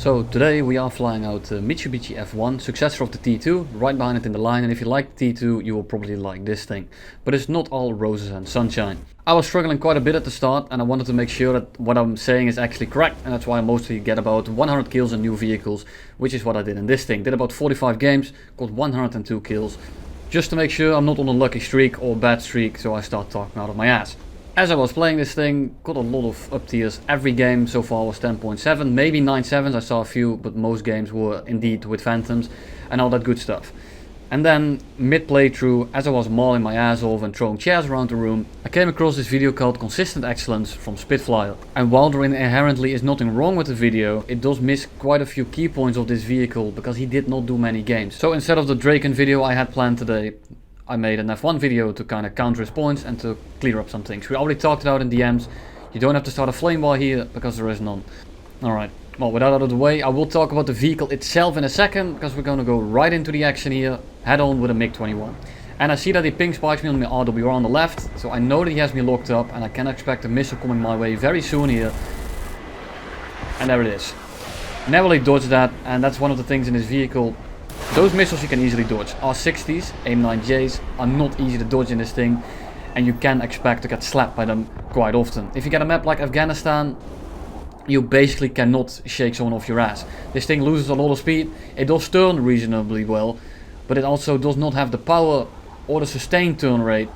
So today we are flying out Mitsubishi F-1, successor of the T2, right behind it in the line, and if you like the T2 you will probably like this thing. But it's not all roses and sunshine. I was struggling quite a bit at the start and I wanted to make sure that what I'm saying is actually correct, and that's why I mostly get about 100 kills in new vehicles, which is what I did in this thing. Did about 45 games, got 102 kills, just to make sure I'm not on a lucky streak or bad streak, so I start talking out of my ass. As I was playing this thing, got a lot of up tiers. Every game so far was 10.7, maybe 9.7s, I saw a few, but most games were indeed with phantoms and all that good stuff. And then, mid playthrough, as I was mauling my ass off and throwing chairs around the room, I came across this video called Consistent Excellence from Spitfire. And while there inherently is nothing wrong with the video, it does miss quite a few key points of this vehicle because he did not do many games. So instead of the Draken video I had planned today, I made an F1 video to kind of counter his points and to clear up some things. We already talked it out in DMs. You don't have to start a flame war here because there is none. Alright, well, with that out of the way, I will talk about the vehicle itself in a second, because we're going to go right into the action here, head on with a MiG-21. And I see that he ping spikes me on my RWR on the left, so I know that he has me locked up and I can expect a missile coming my way very soon here. And there it is. Narrowly dodged that, and that's one of the things in this vehicle. Those missiles you can easily dodge. R60s, AIM-9Js are not easy to dodge in this thing, and you can expect to get slapped by them quite often. If you get a map like Afghanistan, you basically cannot shake someone off your ass. This thing loses a lot of speed, it does turn reasonably well, but it also does not have the power or the sustained turn rate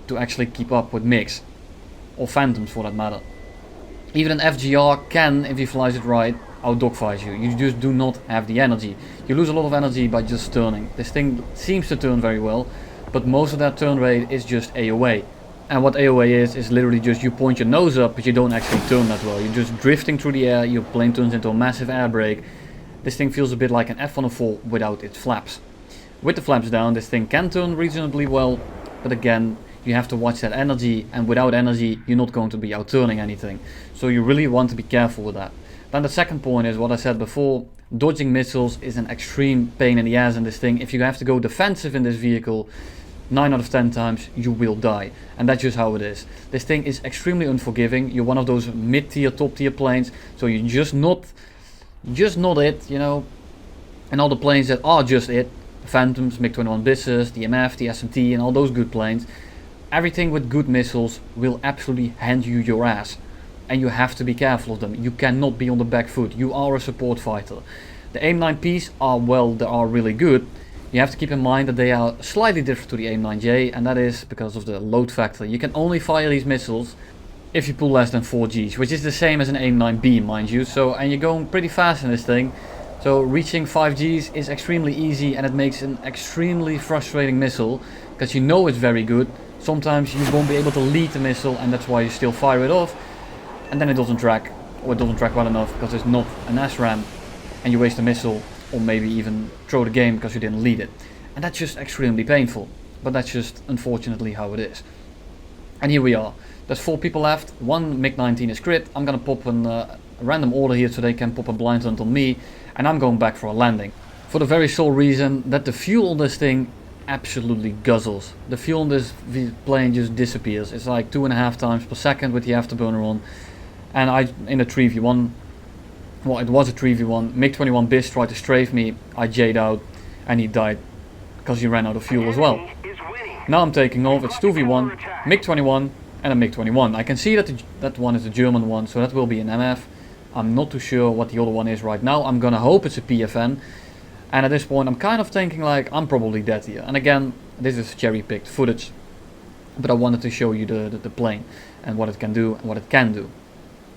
to actually keep up with MiGs, or Phantoms for that matter. Even an FGR can, if he flies it right, out-dogfight you. You just do not have the energy. You lose a lot of energy by just turning. This thing seems to turn very well, but most of that turn rate is just AOA. And what AOA is literally just you point your nose up, but you don't actually turn that well. You're just drifting through the air, your plane turns into a massive air brake. This thing feels a bit like an F-104 without its flaps. With the flaps down, this thing can turn reasonably well, but again, you have to watch that energy, and without energy, you're not going to be out-turning anything. So you really want to be careful with that. Then the second point is what I said before, dodging missiles is an extreme pain in the ass in this thing. If you have to go defensive in this vehicle, 9 out of 10 times you will die. And that's just how it is. This thing is extremely unforgiving. You're one of those mid-tier, top-tier planes, so you're just not it, you know. And all the planes that are just it, Phantoms, MiG-21 Bisses, the MF, the SMT and all those good planes, everything with good missiles will absolutely hand you your ass. And you have to be careful of them. You cannot be on the back foot. You are a support fighter. The AIM-9Ps are, well, they are really good. You have to keep in mind that they are slightly different to the AIM-9J, and that is because of the load factor. You can only fire these missiles if you pull less than 4 Gs, which is the same as an AIM-9B, mind you. So, and you're going pretty fast in this thing. So reaching 5 Gs is extremely easy, and it makes an extremely frustrating missile, because you know it's very good. Sometimes you won't be able to lead the missile, and that's why you still fire it off. And then it doesn't track, or it doesn't track well enough because it's not an SRAM, and you waste a missile, or maybe even throw the game because you didn't lead it. And that's just extremely painful, but that's just unfortunately how it is. And here we are. There's 4 people left, 1 MiG-19 is crit. I'm gonna pop a random order here so they can pop a blind hunt on me, and I'm going back for a landing. For the very sole reason that the fuel on this thing absolutely guzzles. The fuel on this plane just disappears. It's like 2.5 times per second with the afterburner on. And in a 3v1, well, it was a 3v1, MiG-21 Biss tried to strafe me, I J'd out, and he died because he ran out of fuel as well. Now I'm taking off, it's 2v1, MiG-21 and a MiG-21. I can see that that one is a German one, so that will be an MF. I'm not too sure what the other one is right now. I'm gonna hope it's a PFN. And at this point I'm kind of thinking like I'm probably dead here. And again, this is cherry-picked footage, but I wanted to show you the plane and what it can do and what it can do.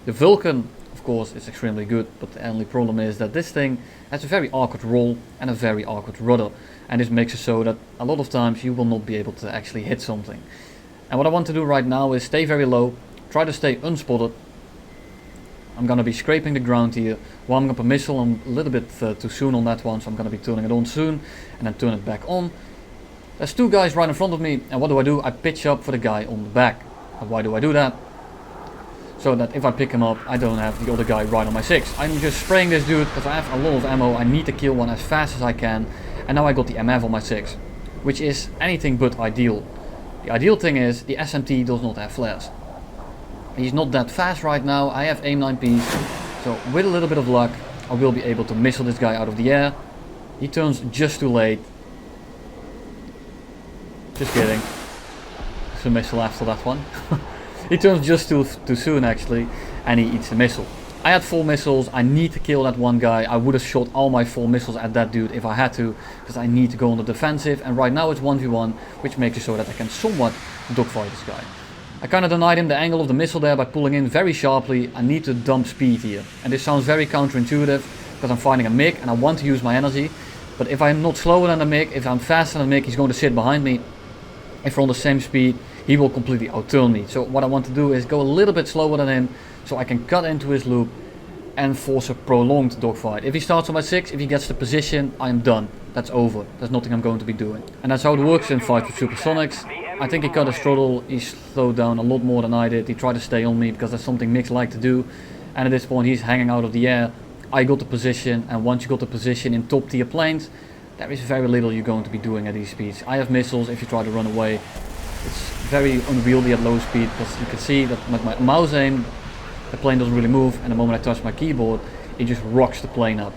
The Vulcan, of course, is extremely good, but the only problem is that this thing has a very awkward roll and a very awkward rudder, and this makes it so that a lot of times you will not be able to actually hit something. And what I want to do right now is stay very low, try to stay unspotted. I'm gonna be scraping the ground here. While I'm gonna put a missile, I'm a little bit too soon on that one, so I'm gonna be turning it on soon and then turn it back on. There's 2 guys right in front of me, and what do? I pitch up for the guy on the back. And why do I do that? So that if I pick him up, I don't have the other guy right on my 6. I'm just spraying this dude because I have a lot of ammo. I need to kill one as fast as I can. And now I got the MF on my 6, which is anything but ideal. The ideal thing is the SMT does not have flares. He's not that fast right now. I have AIM-9Ps, so with a little bit of luck I will be able to missile this guy out of the air. He turns just too late. Just kidding. It's a missile after that one. He turns just too soon actually, and he eats the missile. I had 4 missiles, I need to kill that one guy. I would have shot all my 4 missiles at that dude if I had to, because I need to go on the defensive, and right now it's 1v1, which makes it so that I can somewhat dogfight this guy. I kind of denied him the angle of the missile there by pulling in very sharply. I need to dump speed here, and this sounds very counterintuitive, because I'm fighting a MiG and I want to use my energy, but if I'm not slower than the MiG, if I'm faster than the MiG, he's going to sit behind me. If we're on the same speed, he will completely outturn me. So what I want to do is go a little bit slower than him, so I can cut into his loop and force a prolonged dogfight. If he starts on my 6, if he gets the position, I am done. That's over. There's nothing I'm going to be doing. And that's how it works in fights with supersonics. I think he cut his throttle, he slowed down a lot more than I did. He tried to stay on me because that's something MiGs like to do. And at this point he's hanging out of the air. I got the position, and once you got the position in top tier planes, there is very little you're going to be doing at these speeds. I have missiles if you try to run away. It's very unwieldy at low speed, because you can see that with my mouse aim, the plane doesn't really move, and the moment I touch my keyboard, it just rocks the plane up.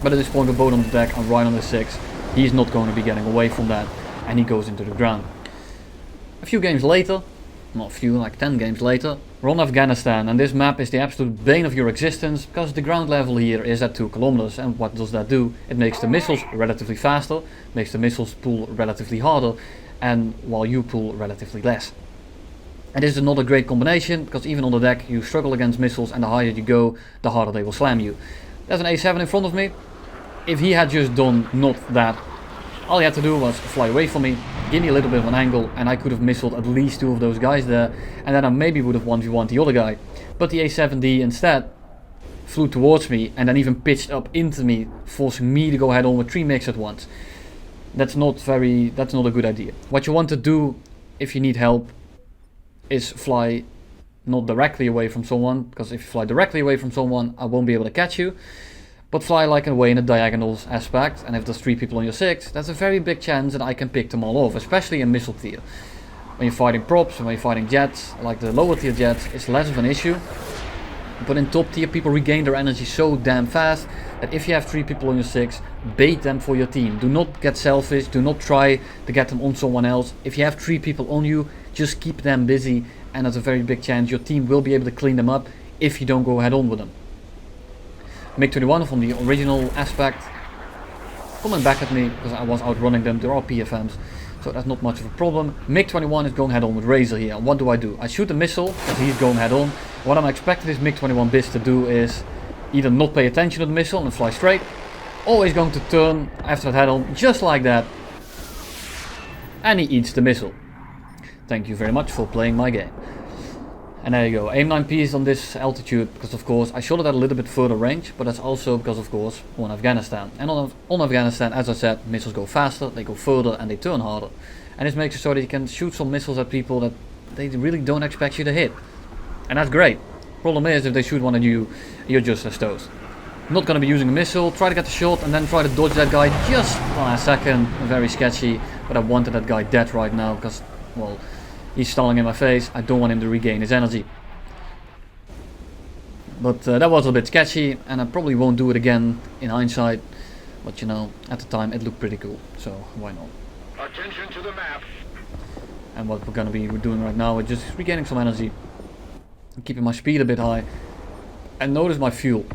But at this point we're both on the deck, I'm right on the 6, he's not going to be getting away from that, and he goes into the ground. A few games later, not a few, like 10 games later, we're on Afghanistan, and this map is the absolute bane of your existence, because the ground level here is at 2 kilometers, and what does that do? It makes the missiles relatively faster, makes the missiles pull relatively harder, and while you pull relatively less. And this is not a great combination, because even on the deck you struggle against missiles, and the higher you go, the harder they will slam you. There's an A7 in front of me. If he had just done not that, all he had to do was fly away from me, give me a little bit of an angle, and I could have missiled at least 2 of those guys there, and then I maybe would have 1v1'd the other guy. But the A7D instead flew towards me and then even pitched up into me, forcing me to go head on with 3 MiGs at once. That's not a good idea. What you want to do if you need help is fly not directly away from someone, because if you fly directly away from someone, I won't be able to catch you. But fly like away in a diagonal aspect, and if there's 3 people on your 6, there's a very big chance that I can pick them all off, especially in missile tier. When you're fighting props, when you're fighting jets, like the lower tier jets, it's less of an issue. But in top tier, people regain their energy so damn fast that if you have 3 people on your 6, bait them for your team. Do not get selfish, do not try to get them on someone else. If you have 3 people on you, just keep them busy, and there's a very big chance your team will be able to clean them up if you don't go head on with them. MiG-21 from the original aspect, coming back at me because I was outrunning them. There are PFMs, so that's not much of a problem. MiG-21 is going head on with Razor here. What do? I shoot a missile because he's going head on. What I'm expecting this MiG-21 bis to do is either not pay attention to the missile and fly straight, or he's going to turn after that head on just like that, and he eats the missile. Thank you very much for playing my game. And there you go, aim 9P is on this altitude because of course I shot it at a little bit further range, but that's also because of course on Afghanistan. And on Afghanistan, as I said, missiles go faster, they go further, and they turn harder. And this makes it so that you can shoot some missiles at people that they really don't expect you to hit. And that's great. Problem is, if they shoot one at you, you're just as toast. I'm not going to be using a missile, try to get the shot and then try to dodge that guy just last second. Very sketchy, but I wanted that guy dead right now because, well, he's stalling in my face. I don't want him to regain his energy. But that was a bit sketchy, and I probably won't do it again in hindsight. But you know, at the time it looked pretty cool, so why not? Attention to the map. And what we're gonna be doing right now is just regaining some energy, keeping my speed a bit high, and notice my fuel.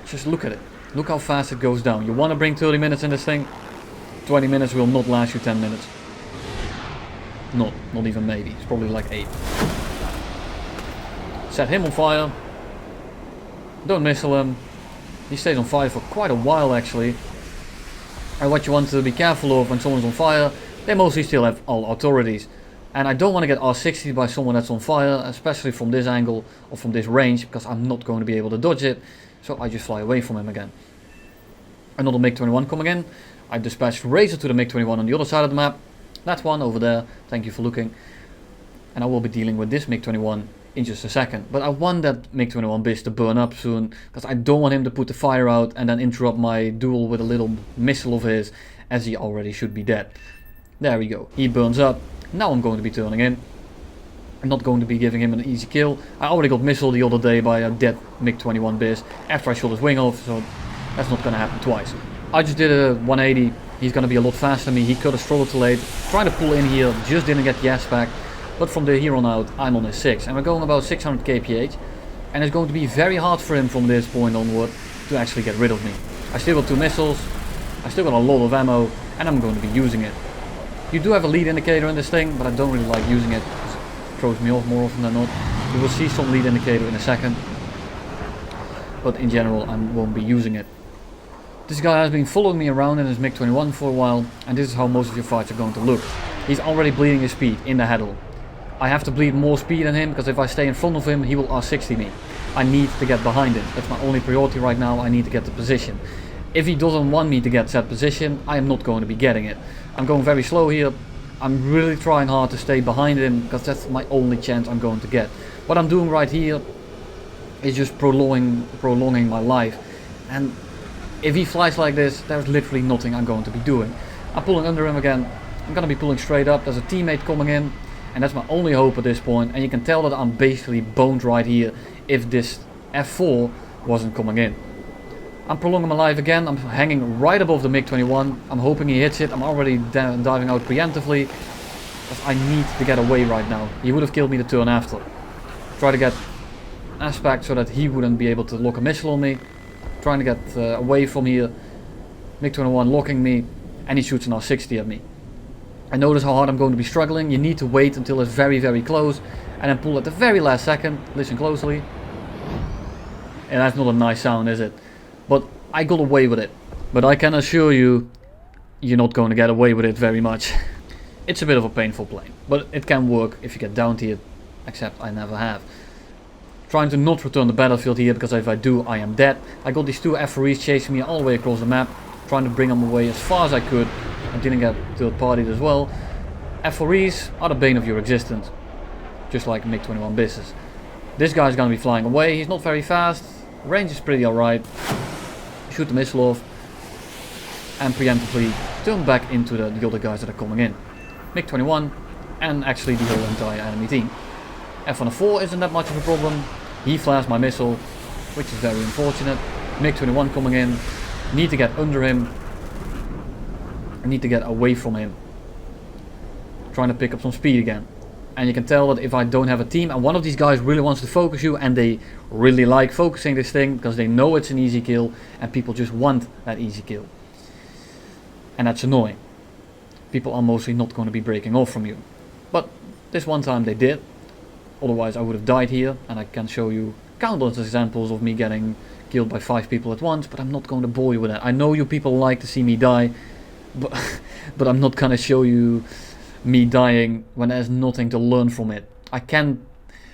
Just look at it. Look how fast it goes down. You want to bring 30 minutes in this thing? 20 minutes will not last you 10 minutes. Not even maybe. It's probably like 8. Set him on fire. Don't missile him. He stays on fire for quite a while actually. And what you want to be careful of when someone's on fire, they mostly still have all authorities. And I don't want to get R60'd by someone that's on fire, especially from this angle or from this range, because I'm not going to be able to dodge it. So I just fly away from him again. Another MiG-21 coming in. I dispatched Razor to the MiG-21 on the other side of the map. That one over there, thank you for looking. And I will be dealing with this MiG-21 in just a second. But I want that MiG-21 bis to burn up soon, because I don't want him to put the fire out and then interrupt my duel with a little missile of his, as he already should be dead. There we go, he burns up. Now I'm going to be turning in. I'm not going to be giving him an easy kill. I already got missile the other day by a dead MiG-21 Biz after I shot his wing off, so that's not going to happen twice. I just did a 180. He's going to be a lot faster than me. He could have struggled too late. Trying to pull in here, just didn't get the aspect. But from here on out, I'm on his 6. And we're going about 600 kph. And it's going to be very hard for him from this point onward to actually get rid of me. I still got 2 missiles. I still got a lot of ammo. And I'm going to be using it. You do have a lead indicator in this thing, but I don't really like using it. It throws me off more often than not. You will see some lead indicator in a second. But in general, I won't be using it. This guy has been following me around in his MiG-21 for a while, and this is how most of your fights are going to look. He's already bleeding his speed in the heddle. I have to bleed more speed than him, because if I stay in front of him, he will R60 me. I need to get behind him. That's my only priority right now. I need to get the position. If he doesn't want me to get that position, I am not going to be getting it. I'm going very slow here. I'm really trying hard to stay behind him, because that's my only chance I'm going to get. What I'm doing right here is just prolonging my life. And if he flies like this, there's literally nothing I'm going to be doing. I'm pulling under him again. I'm going to be pulling straight up. There's a teammate coming in. And that's my only hope at this point. And you can tell that I'm basically boned right here if this F4 wasn't coming in. I'm prolonging my life again. I'm hanging right above the MiG-21. I'm hoping he hits it. I'm already diving out preemptively. Because I need to get away right now. He would have killed me the turn after. Try to get aspect so that he wouldn't be able to lock a missile on me. Trying to get away from here. MiG-21 locking me. And he shoots an R60 at me. I notice how hard I'm going to be struggling. You need to wait until it's very, very close. And then pull at the very last second. Listen closely. And that's not a nice sound, is it? But I got away with it. But I can assure you, you're not going to get away with it very much. It's a bit of a painful plane. But it can work if you get down to it. Except I never have. Trying to not return the battlefield here, because if I do, I am dead. I got these 2 F4Es chasing me all the way across the map. Trying to bring them away as far as I could. I didn't get third partied as well. F4Es are the bane of your existence. Just like MiG-21 Bizes. This guy's gonna be flying away. He's not very fast. Range is pretty alright. Shoot the missile off. And preemptively turn back into the other guys that are coming in. MiG-21 and actually the whole entire enemy team. F-104 isn't that much of a problem. He flashed my missile, which is very unfortunate. MiG-21 coming in. Need to get under him. I need to get away from him. Trying to pick up some speed again. And you can tell that if I don't have a team and one of these guys really wants to focus you, and they really like focusing this thing because they know it's an easy kill and people just want that easy kill. And that's annoying. People are mostly not going to be breaking off from you. But this one time they did. Otherwise I would have died here, and I can show you countless examples of me getting killed by 5 people at once, but I'm not going to bore you with that. I know you people like to see me die, but I'm not going to show you me dying when there's nothing to learn from it.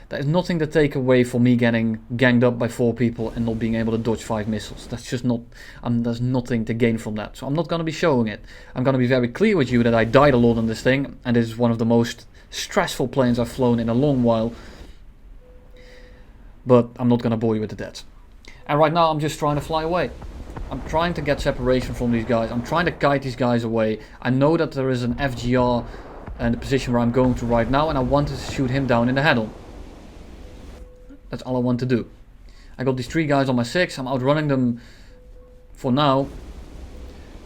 There's nothing to take away from me getting ganged up by 4 people and not being able to dodge 5 missiles. That's just not, there's nothing to gain from that. So I'm not going to be showing it. I'm going to be very clear with you that I died a lot on this thing, and this is one of the most stressful planes I've flown in a long while. But I'm not going to bore you with the deaths. And right now I'm just trying to fly away. I'm trying to get separation from these guys. I'm trying to kite these guys away. I know that there is an FGR in the position where I'm going to right now, and I want to shoot him down in the head on. That's all I want to do. I got these 3 guys on my 6. I'm outrunning them for now.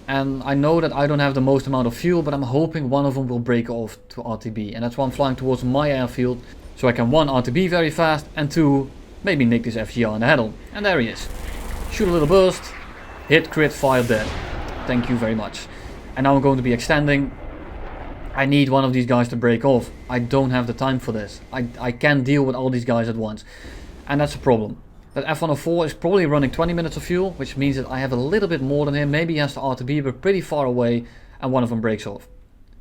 And I know that I don't have the most amount of fuel, but I'm hoping one of them will break off to RTB. And that's why I'm flying towards my airfield. So I can 1 RTB very fast, and 2 maybe nick this FGR in the head on. And there he is. Shoot a little burst. Hit, crit, fire, dead. Thank you very much. And now I'm going to be extending. I need one of these guys to break off. I don't have the time for this. I can't deal with all these guys at once. And that's a problem. That F-104 is probably running 20 minutes of fuel, which means that I have a little bit more than him. Maybe he has to RTB, but pretty far away, and one of them breaks off.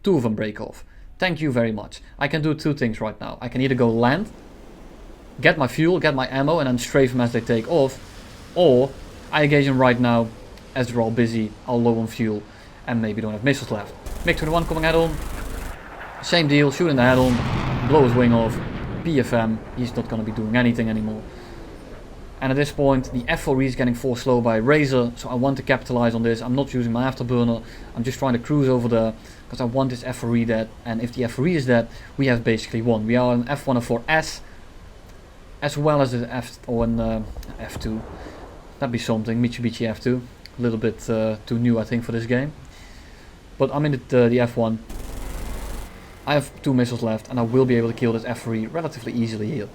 2 of them break off. Thank you very much. I can do 2 things right now. I can either go land, get my fuel, get my ammo, and then strafe them as they take off, or I engage them right now as they're all busy, all low on fuel, and maybe don't have missiles left. MiG-21 coming head on. Same deal, shoot in the head on, blow his wing off, PFM, he's not going to be doing anything anymore. And at this point, the F4E is getting forced slow by Razor, so I want to capitalize on this. I'm not using my afterburner, I'm just trying to cruise over there, because I want this F4E dead, and if the F4E is dead, we have basically won. We are an F104S, as well as the F2. That'd be something, Mitsubishi F2. A little bit too new, I think, for this game. But I'm in the F1. I have 2 missiles left, and I will be able to kill this F4E relatively easily here.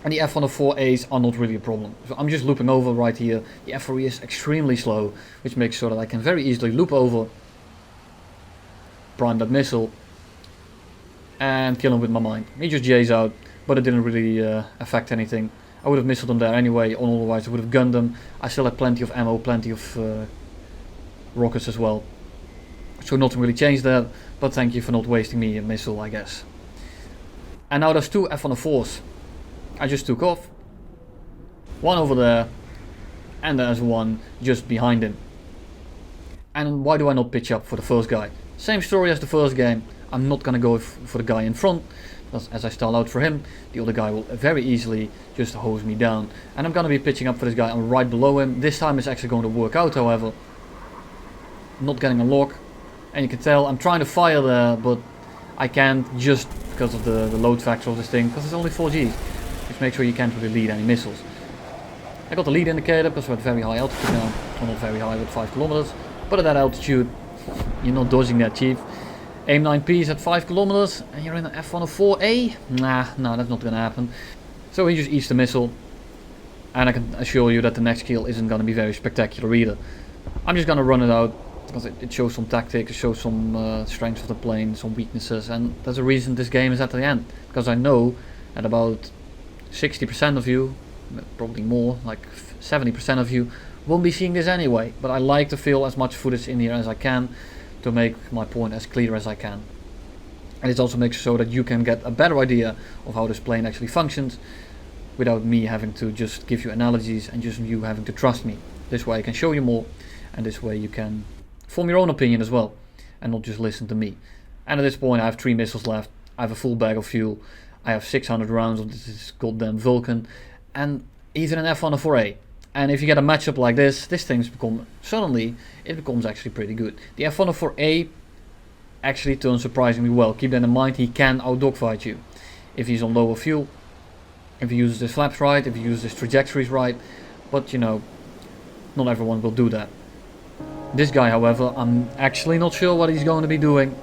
And the F104As are not really a problem. So I'm just looping over right here. The F4E is extremely slow, which makes sure that I can very easily loop over, prime that missile, and kill him with my mine. He just J's out, but it didn't really affect anything. I would have missiled him there anyway, or otherwise I would have gunned him. I still had plenty of ammo, plenty of rockets as well. So nothing really changed there, but thank you for not wasting me a missile, I guess. And now there's 2 F104s. I just took off. One over there, and there's one just behind him. And why do I not pitch up for the first guy? Same story as the first game. I'm not gonna go for the guy in front, because as I stall out for him, the other guy will very easily just hose me down. And I'm gonna be pitching up for this guy. I'm right below him. This time it's actually going to work out, however. I'm not getting a lock. And you can tell I'm trying to fire there, but I can't, just because of the load factor of this thing, because it's only 4Gs. Just make sure you can't really lead any missiles. I got the lead indicator because we're at very high altitude now. Well, not very high, but 5 kilometers. But at that altitude, you're not dodging that, chief. Aim 9P is at 5 kilometers, and you're in an F104A? Nah, that's not gonna happen. So he just eats the missile, and I can assure you that the next kill isn't gonna be very spectacular either. I'm just gonna run it out, because it shows some tactics, it shows some strengths of the plane, some weaknesses, and there's a reason this game is at the end. Because I know that about 60% of you, probably more, like 70% of you, won't be seeing this anyway. But I like to fill as much footage in here as I can to make my point as clear as I can. And it also makes so that you can get a better idea of how this plane actually functions, without me having to just give you analogies and just you having to trust me. This way I can show you more, and this way you can form your own opinion as well, and not just listen to me. And at this point I have 3 missiles left, I have a full bag of fuel, I have 600 rounds of this goddamn Vulcan, and he's in an F104A. And if you get a matchup like this thing's suddenly it becomes actually pretty good. The F104A actually turns surprisingly well. Keep that in mind, he can out-dogfight you. If he's on lower fuel, if he uses his flaps right, if he uses his trajectories right, but you know, not everyone will do that. This guy, however, I'm actually not sure what he's going to be doing.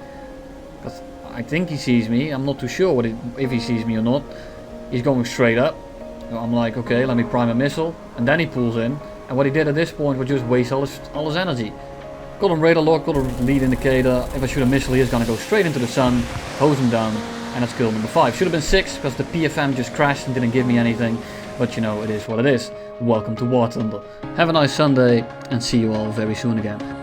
Because I think he sees me. I'm not too sure if he sees me or not. He's going straight up. So I'm like, okay, let me prime a missile. And then he pulls in. And what he did at this point was just waste all his energy. Got him radar lock, got a lead indicator. If I shoot a missile, he's going to go straight into the sun, hose him down. And that's kill number 5. Should have been 6 because the PFM just crashed and didn't give me anything. But you know, it is what it is. Welcome to War Thunder. Have a nice Sunday and see you all very soon again.